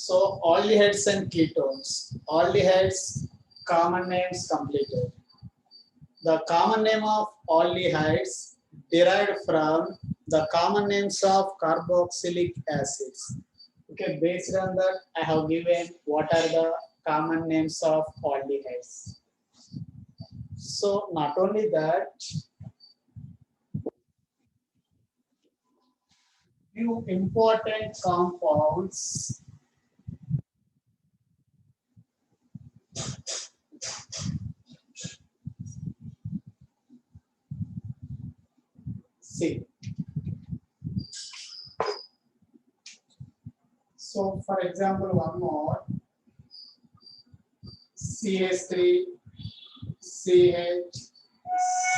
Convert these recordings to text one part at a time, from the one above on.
So aldehydes and ketones. Aldehydes common names completed. The common name of aldehydes derived from the common names of carboxylic acids. Okay, based on that, I have given what are the common names of aldehydes. So not only that, few important compounds see. So for example, one more CH3, CH,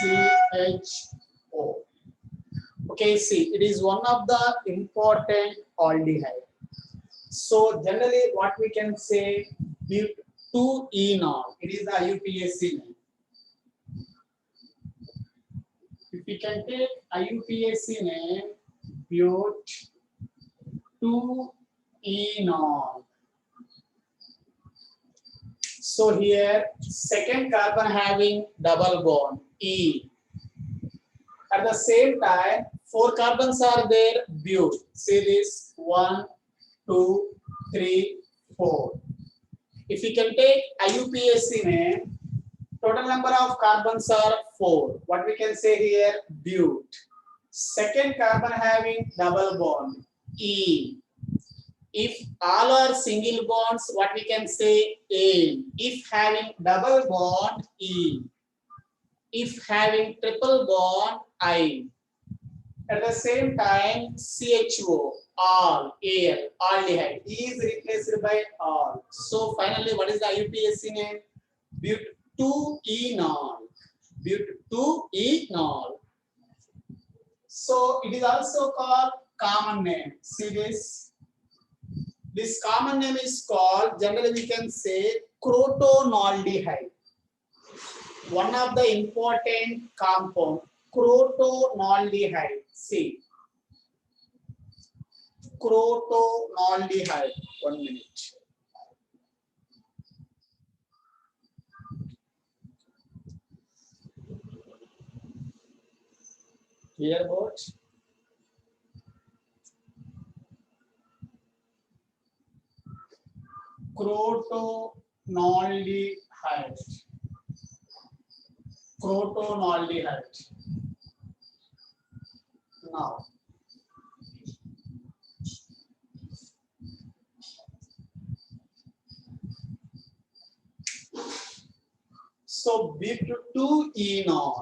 CHO. Okay, see, it is one of the important aldehyde. So generally what we can say, but2-enol, it is the IUPAC name. If we can take IUPAC name, but2-enol. So here, second carbon having double bond, E. At the same time, 4 carbons are there, but. See this, 1, 2, 3, 4. If we can take IUPAC name, total number of carbons are 4. What we can say here, but. Second carbon having double bond, E. If all are single bonds, what we can say, A. If having double bond, E. If having triple bond, I. At the same time, CHO, all, air, aldehyde, is replaced by all. So finally, what is the IUPAC name? but2-enol. But2-enol. So it is also called common name. See this? This common name is called, generally we can say, crotonaldehyde. One of the important compound, crotonaldehyde. See, crotonaldehyde. 1 minute. Clear about? Crotonaldehyde. Crotonaldehyde. Now, so but2-enol,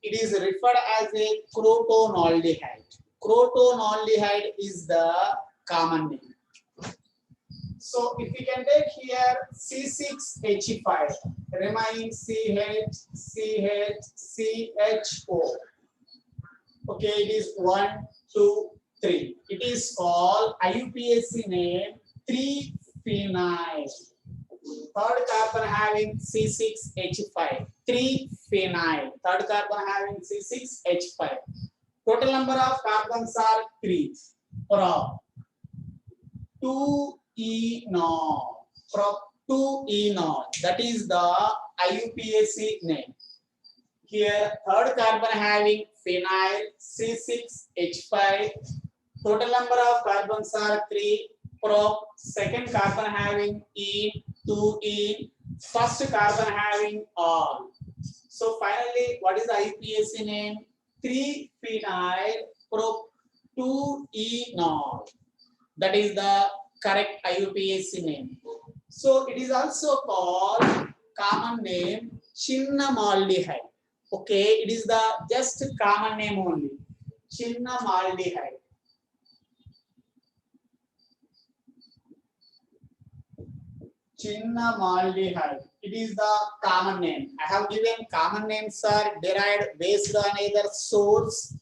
it is referred as a crotonaldehyde. Crotonaldehyde is the common name. So if we can take here C6H5, remaining CH, CHO. Okay, it is 1, 2, 3. It is called IUPAC name 3-phenyl. Third carbon having C6H5. 3-phenyl. Third carbon having C6H5. Total number of carbons are 3. Prop 2-enol. Prop 2-enol. That is the IUPAC name. Here, third carbon having phenyl C6H5. Total number of carbons are 3. Prop. Second carbon having ene, 2-ene. First carbon having all. So finally, what is the IUPAC name? 3-phenyl prop 2-enol. That is the correct IUPAC name. So it is also called common name chinnamaldehyde. Okay, it is the just common name only. Chinnamaldehyde. Chinnamaldehyde. It is the common name. I have given common names are derived based on either source,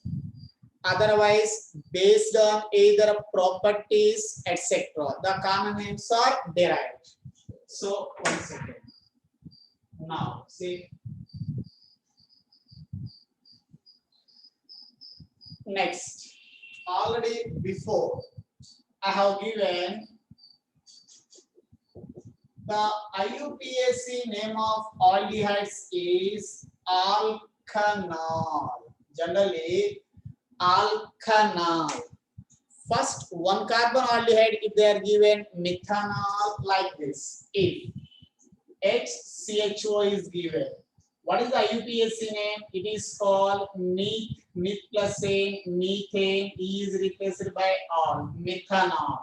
otherwise based on either properties, etc. The common names are derived. So 1 second. Now see. Next, already before I have given The IUPAC name of aldehydes is alkanol. Generally, alkanol. First, one carbon aldehyde, if they are given methanol like this, if HCHO is given. What is the IUPAC name? It is called meth plus A, methane. E is replaced by all, methanol.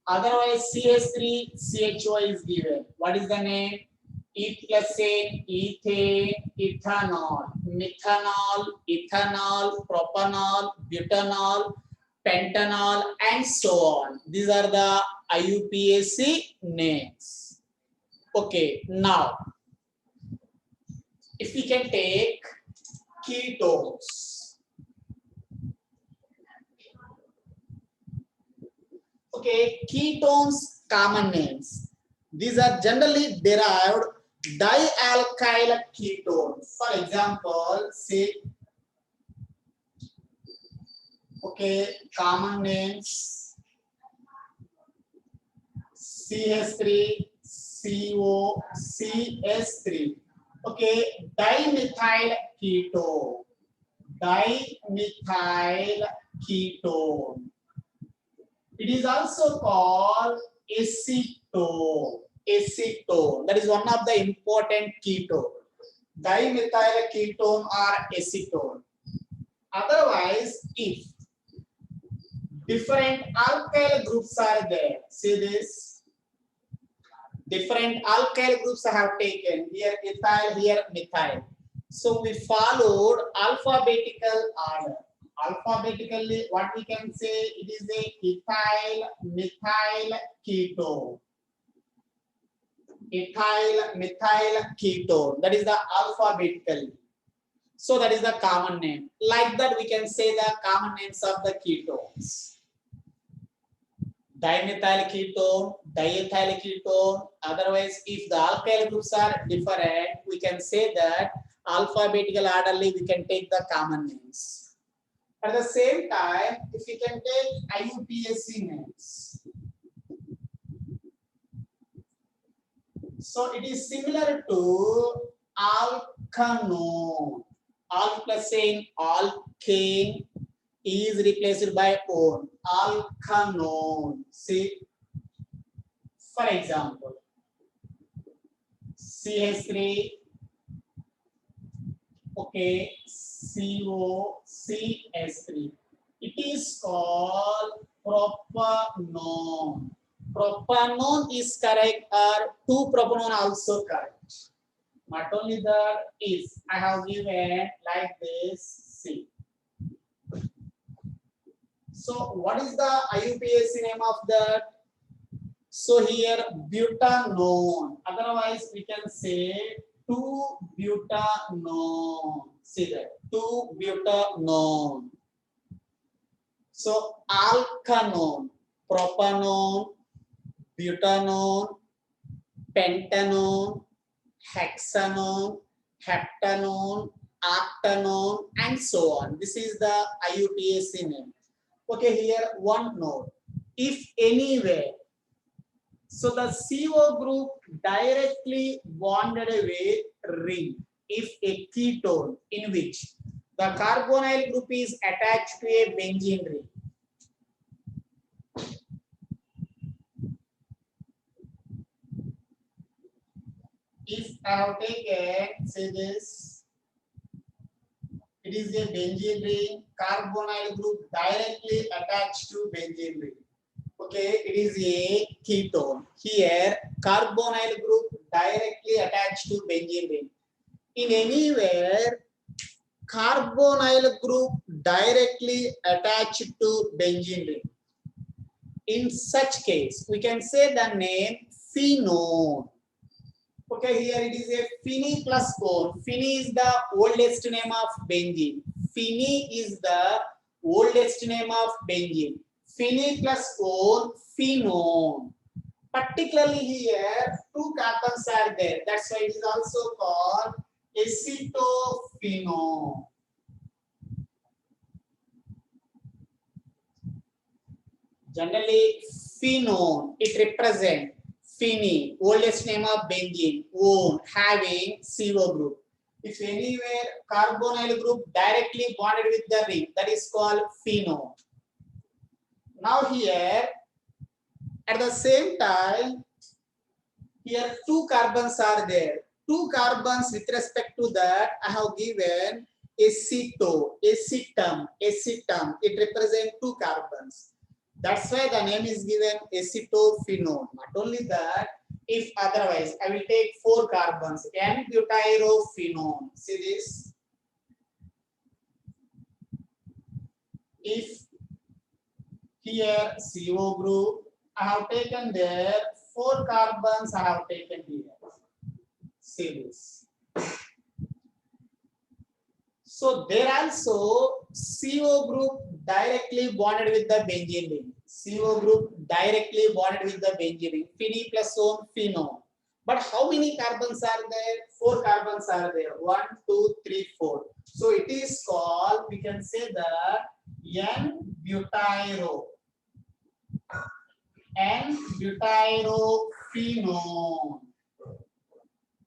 Otherwise, CH3CHO is given. What is the name? E plus A, ethane, ethanol, methanol, ethanol, propanol, butanol, pentanol, and so on. These are the IUPAC names. Okay, now if we can take ketones. Okay, ketones common names. These are generally derived dialkyl ketone. For example, say, okay, common names CH3, CO, CS3. Okay, dimethyl ketone. Dimethyl ketone. It is also called acetone. Acetone. That is one of the important ketone. Dimethyl ketone or acetone. Otherwise, if different alkyl groups are there, see this. Different alkyl groups I have taken. Here ethyl, here methyl. So we followed alphabetical order. Alphabetically, what we can say, it is a ethyl methyl ketone. Ethyl methyl ketone. That is the alphabetically. So that is the common name. Like that, we can say the common names of the ketones. Dimethyl ketone, diethyl ketone. Otherwise, if the alkyl groups are different, we can say that alphabetical orderly we can take the common names. At the same time, if we can take IUPAC names. So it is similar to alkanone. Al plus saying alkane is replaced by on. Alkanone. See, for example, CH3, okay, CO, CH3. It is called propanone. Propanone is correct or 2-propanone also correct. Not only that, if I have given like this, see. So what is the IUPAC name of that? So here butanone. Otherwise we can say 2-butanone. See that 2-butanone. So alkanone, propanone, butanone, pentanone, hexanone, heptanone, octanone, and so on. This is the IUPAC name. Okay, here one note. If anywhere, so the CO group directly bonded with ring. If a ketone in which the carbonyl group is attached to a benzene ring. If I have taken, say this, it is a benzene ring, carbonyl group directly attached to benzene ring. Okay, it is a ketone. Here, carbonyl group directly attached to benzene ring. In anywhere, carbonyl group directly attached to benzene ring. In such case, we can say the name phenone. Okay, here it is a phene plus one. Phene is the oldest name of benzene. Phene is the oldest name of benzene. Phene plus one, phenone. Particularly here, 2 carbons are there. That's why it is also called acetophenone. Generally, phenone, it represents Phene, oldest name of benzene, one having CO group. If anywhere carbonyl group directly bonded with the ring, that is called phenone. Now here, at the same time, here two carbons are there. Two carbons with respect to that, I have given aceto, acetum, acetum. It represents two carbons. That's why the name is given acetophenone. Not only that, if otherwise, I will take four carbons, N-butyrophenone. See this? If here CO group, I have taken there, four carbons I have taken here. See this. So there also CO group directly bonded with the benzene ring. CO group directly bonded with the benzene ring. Phene plus one, phenone. But how many carbons are there? Four carbons are there. 1, 2, 3, 4. So it is called, we can say that N-butyro. N-butyrophenone.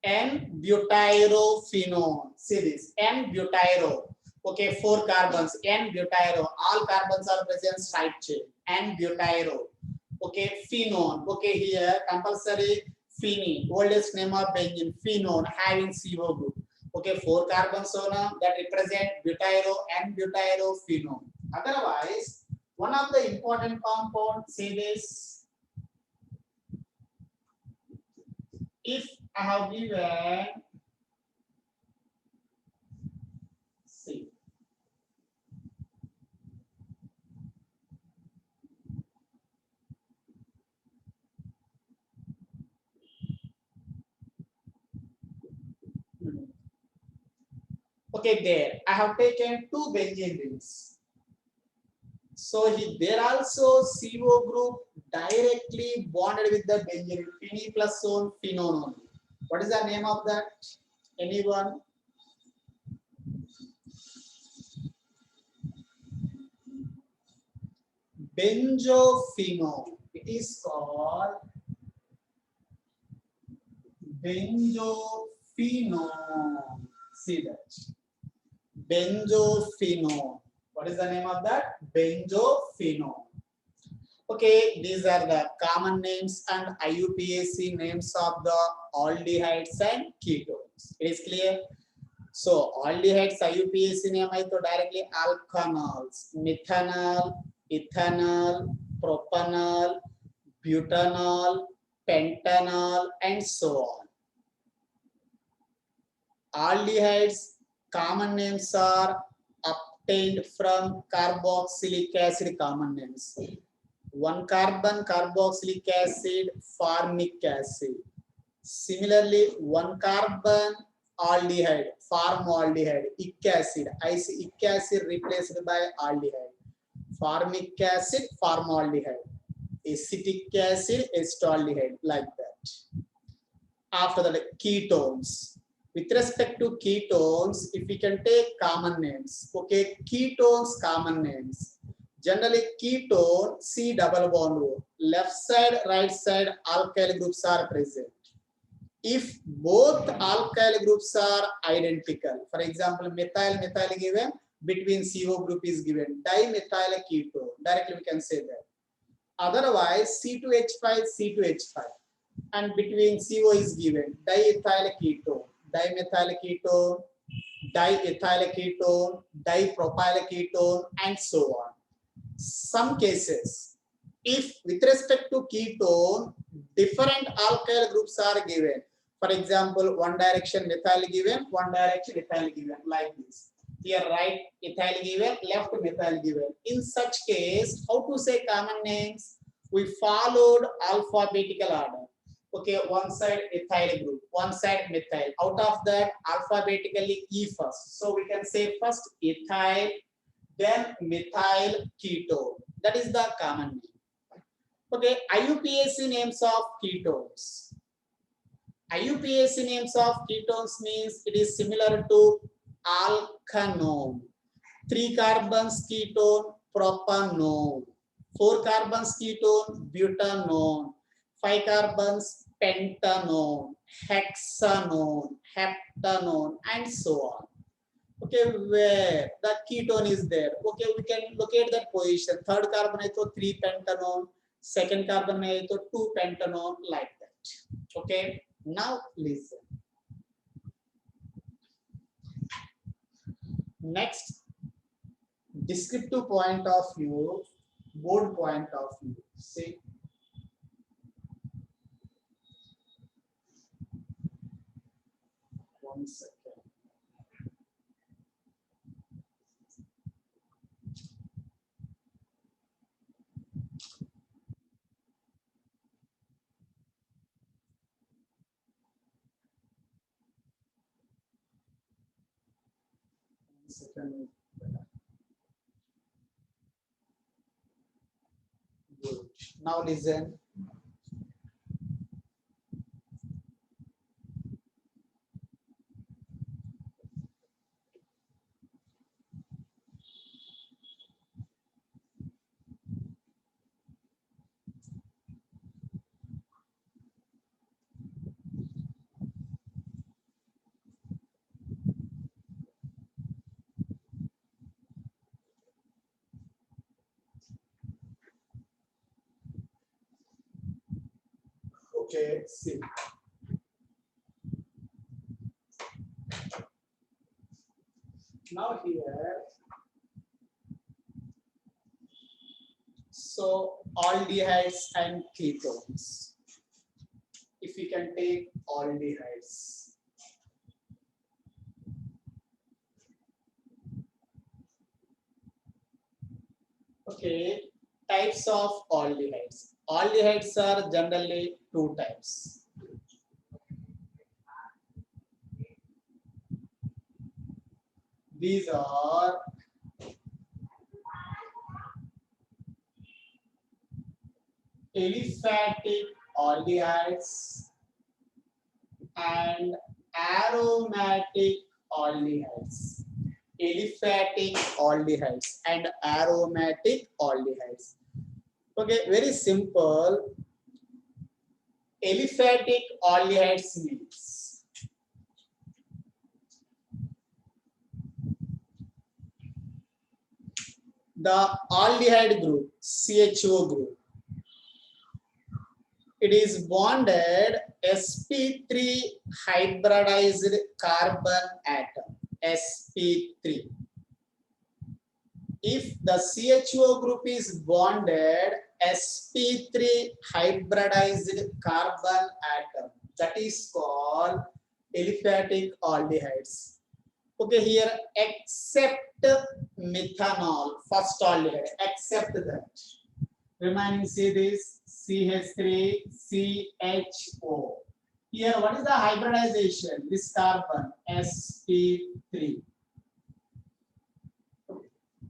N-butyrophenone. See this, N-butyro. Okay, four carbons, N-butyro. All carbons are present side chain. N-butyro. Okay, phenone. Okay, here compulsory phene, oldest name of benzene, phenone having CO group. Okay, four carbons on that represent butyro and butyrophenone. Otherwise, one of the important compounds, say this. If I have given, see, okay, there I have taken two benzene rings. So there also CO group directly bonded with the benzene, phene plus one, phenone only. What is the name of that? Anyone? Benzophenone. It is called benzophenone. See that. Benzophenone. What is the name of that? Benzophenone. Okay, these are the common names and IUPAC names of the aldehydes and ketones. It is clear? So, aldehydes IUPAC name is to directly alkanols, methanol, ethanol, propanol, butanol, pentanol, and so on. Aldehydes common names are obtained from carboxylic acid common names. One carbon carboxylic acid, formic acid. Similarly, one carbon aldehyde, formaldehyde, ic acid. Ic acid replaced by aldehyde. Formic acid, formaldehyde. Acetic acid, acetaldehyde, like that. After that, ketones. With respect to ketones, if we can take common names, okay, ketones common names. Generally, ketone, C double bond O. Left side, right side, alkyl groups are present. If both alkyl groups are identical, for example, methyl, methyl given, between CO group is given, dimethyl ketone. Directly we can say that. Otherwise, C2H5, C2H5. And between CO is given, diethyl ketone, dimethyl ketone, diethyl ketone, dipropyl ketone, and so on. Some cases, if with respect to ketone, different alkyl groups are given. For example, one direction methyl given, one direction ethyl given, like this. Here right ethyl given, left methyl given. In such case, how to say common names? We followed alphabetical order. Okay, one side ethyl group, one side methyl. Out of that, alphabetically E first. So we can say first ethyl, then methyl ketone. That is the common name. Okay, IUPAC names of ketones. IUPAC names of ketones means it is similar to alkanone. 3 carbons ketone, propanone. 4 carbons ketone, butanone. 5 carbons, pentanone, hexanone, heptanone, and so on. Okay, where the ketone is there. Okay, we can locate that position. Third carbon is 3 pentanone, second carbon is 2 pentanone, like that. Okay, now listen. Next, descriptive point of view, board point of view. See, one second. Second. Good. Now listen. Okay, see. Now here, so aldehydes and ketones. If we can take aldehydes. Okay, types of aldehydes. Aldehydes are generally two types. These are aliphatic aldehydes and aromatic aldehydes. Aliphatic aldehydes and aromatic aldehydes. Okay, very simple. Aliphatic aldehydes means the aldehyde group, CHO group, it is bonded sp3 hybridized carbon atom, sp3. If the CHO group is bonded sp3 hybridized carbon atom, that is called aliphatic aldehydes. Okay, here except methanol, first aldehyde, except that. Remaining see this CH3, CHO. Here, what is the hybridization? This carbon, sp3.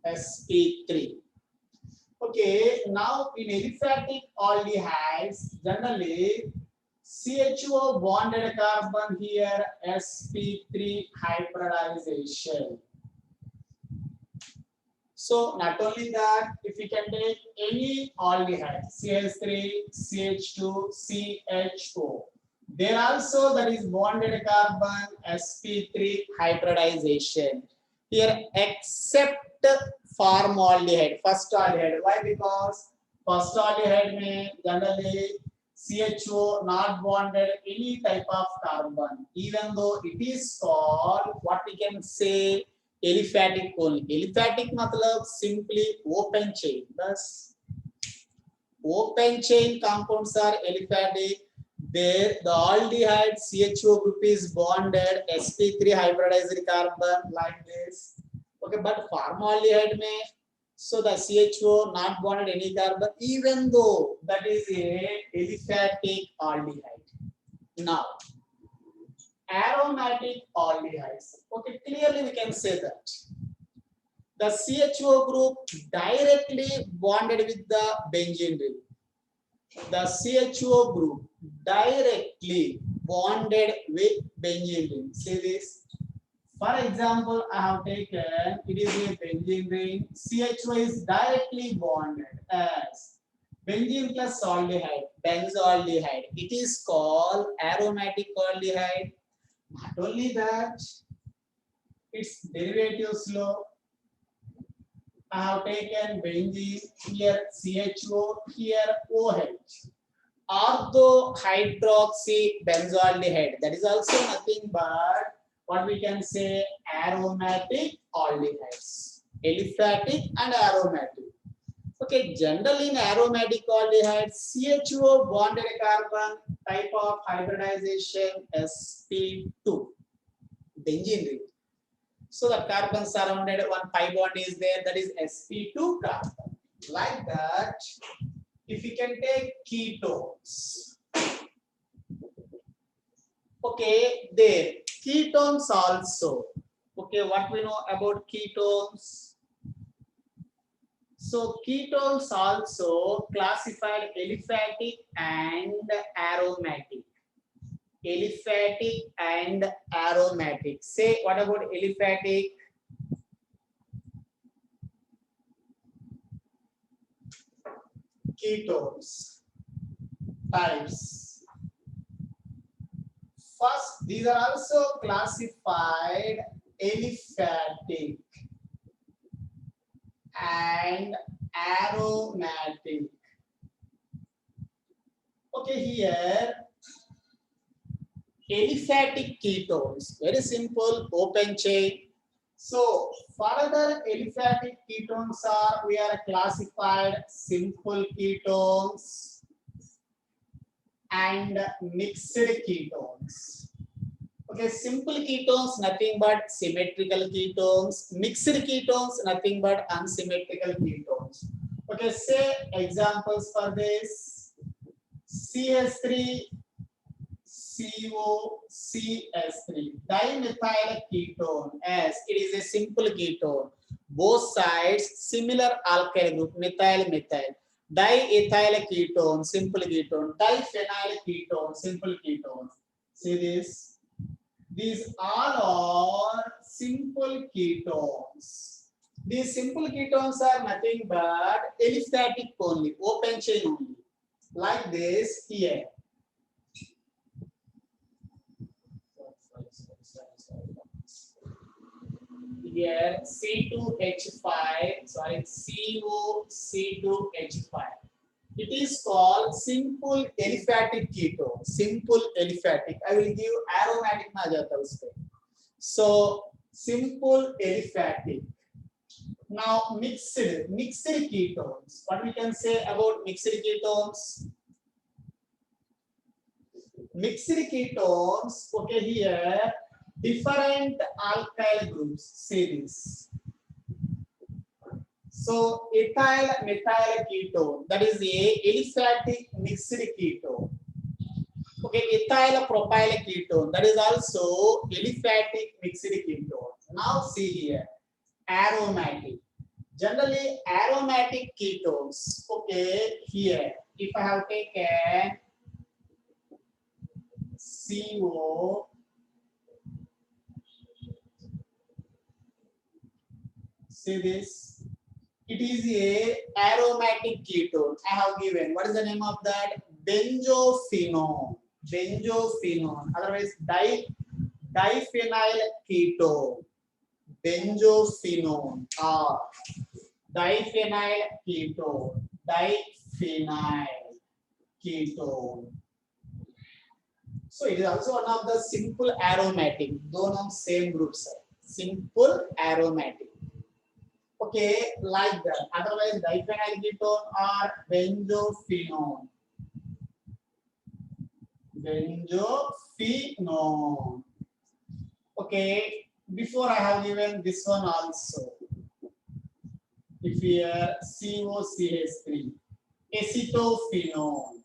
sp3. Okay, now in aliphatic aldehydes, generally CHO bonded carbon here, sp3 hybridization. So not only that, if we can take any aldehyde, CH3, CH2, CHO, there also that is bonded carbon sp3 hybridization. Here except formaldehyde, first aldehyde. Why? Because first aldehyde may generally CHO not bonded any type of carbon, even though it is called what we can say aliphatic only. Aliphatic matlab simply open chain. Thus, open chain compounds are aliphatic. There, the aldehyde CHO group is bonded sp3 hybridized carbon like this. Okay, but formaldehyde may, so the CHO not bonded any carbon, even though that is a aliphatic aldehyde. Now, aromatic aldehydes. Okay, clearly we can say that the CHO group directly bonded with the benzene ring. The CHO group directly bonded with benzene ring. See this? For example, I have taken, it is a benzene ring. CHO is directly bonded as Benzene plus aldehyde, benzaldehyde. It is called aromatic aldehyde. Not only that, its derivatives law. I have taken benzene, here CHO, here OH. Orthohydroxy benzaldehyde. That is also nothing but what we can say aromatic aldehydes. Aliphatic and aromatic. Okay, generally in aromatic aldehydes, CHO bonded carbon type of hybridization sp2. Benzene ring. So the carbon surrounded one pi bond is there, that is sp2 carbon. Like that, if we can take ketones. Okay, there. Ketones also. Okay, what we know about ketones? So ketones also classified aliphatic and aromatic. Aliphatic and aromatic. Say what about aliphatic? Ketones types. First, these are also classified aliphatic and aromatic. Okay, here aliphatic ketones, very simple, open chain. So further aliphatic ketones are, we are classified simple ketones and mixed ketones. Okay, simple ketones, nothing but symmetrical ketones. Mixed ketones, nothing but unsymmetrical ketones. Okay, say examples for this. CH3, CO, CH3, dimethyl ketone, as it is a simple ketone. Both sides similar alkyl group, methyl, methyl. Diethyl ketone, simple ketone. Diphenyl ketone, simple ketone. See this? These all are simple ketones. These simple ketones are nothing but aliphatic only, open chain only. Like this here. Here C2H5, sorry, COC2H5. It is called simple aliphatic ketone. Simple aliphatic. I will give aromatic na jata uske. So simple aliphatic. Now mixed ketones. What we can say about mixed ketones? Mixed ketones. Okay, here different alkyl groups. See this. So ethyl methyl ketone, that is a aliphatic mixed ketone. Okay, ethyl propyl ketone, that is also aliphatic mixed ketone. Now see here, aromatic. Generally aromatic ketones. Okay, here if I have taken CO, see this, it is a aromatic ketone. I have given, what is the name of that? Benzophenone. Benzophenone, otherwise diphenyl ketone. Benzophenone or diphenyl ketone. Diphenyl ketone. So it is also one of the simple aromatic. Dono same groups. Simple aromatic. Okay, like that. Otherwise, diphenyl ketone or benzophenone. Benzophenone. Okay, before I have given this one also. If here COCH3, acetophenone.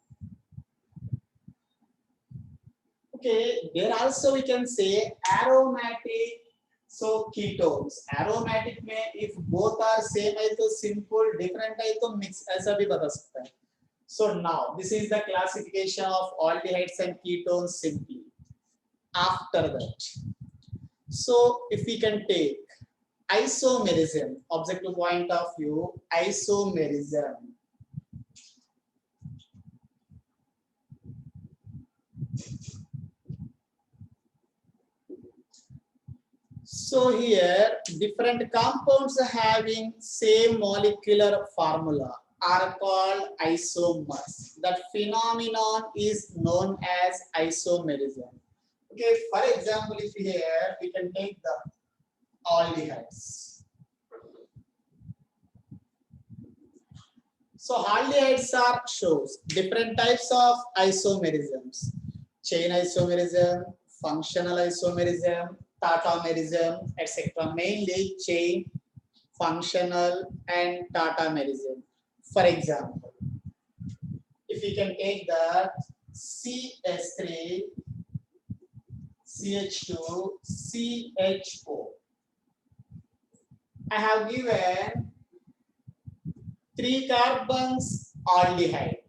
Okay, there also we can say aromatic. So ketones, aromatic में if both are same है तो simple, different है तो mix, ऐसा भी बता सकता है. So now this is the classification of aldehydes and ketones simply. After that, so if we can take isomerism, objective point of view, isomerism. So here different compounds having same molecular formula are called isomers. That phenomenon is known as isomerism. Okay, for example, if here we can take the aldehydes. So aldehydes are shows different types of isomerisms: chain isomerism, functional isomerism, tautomerism, etc. Mainly chain, functional, and tautomerism. For example, if we can take the CS3, CH2, CHO. I have given 3 carbons aldehyde.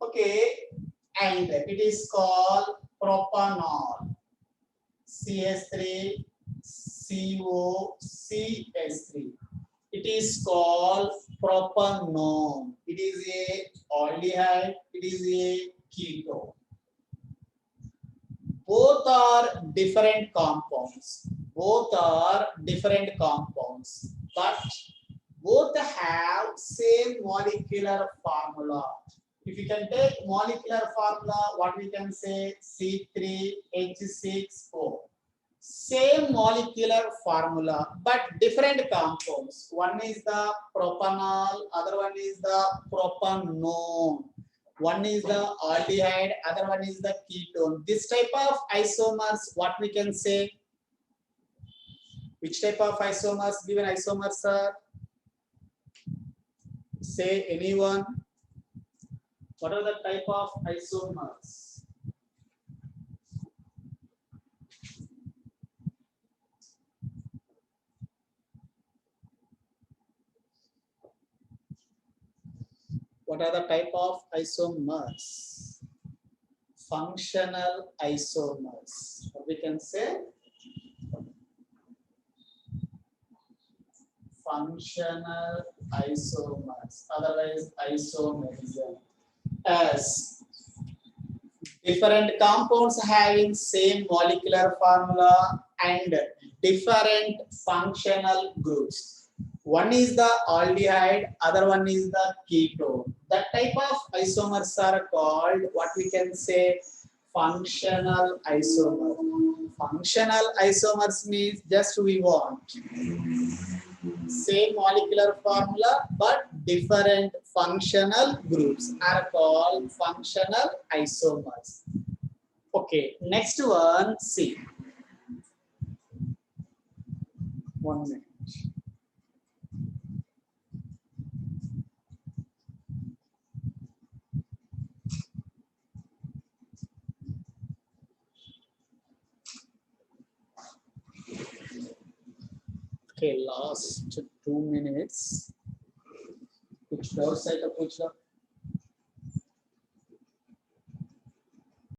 Okay, and it is called propanol. CS3, CO, CS3. It is called propanone. It is a aldehyde. It is a ketone. Both are different compounds. Both are different compounds, but both have same molecular formula. If you can take molecular formula, what we can say? C3H6O. Same molecular formula, but different compounds. One is the propanol, other one is the propanone. One is the aldehyde, other one is the ketone. This type of isomers, what we can say? Which type of isomers? Given isomers are? Say anyone. What are the type of isomers? What are the type of isomers? Functional isomers. What we can say? Functional isomers, otherwise isomerism. As different compounds having same molecular formula and different functional groups. One is the aldehyde, other one is the ketone. That type of isomers are called, what we can say, functional isomer. Functional isomers means just we want same molecular formula but different functional groups are called functional isomers. Okay, next one, see. 1 minute. Okay, last 2 minutes. कुछ और से तो पूछ लो.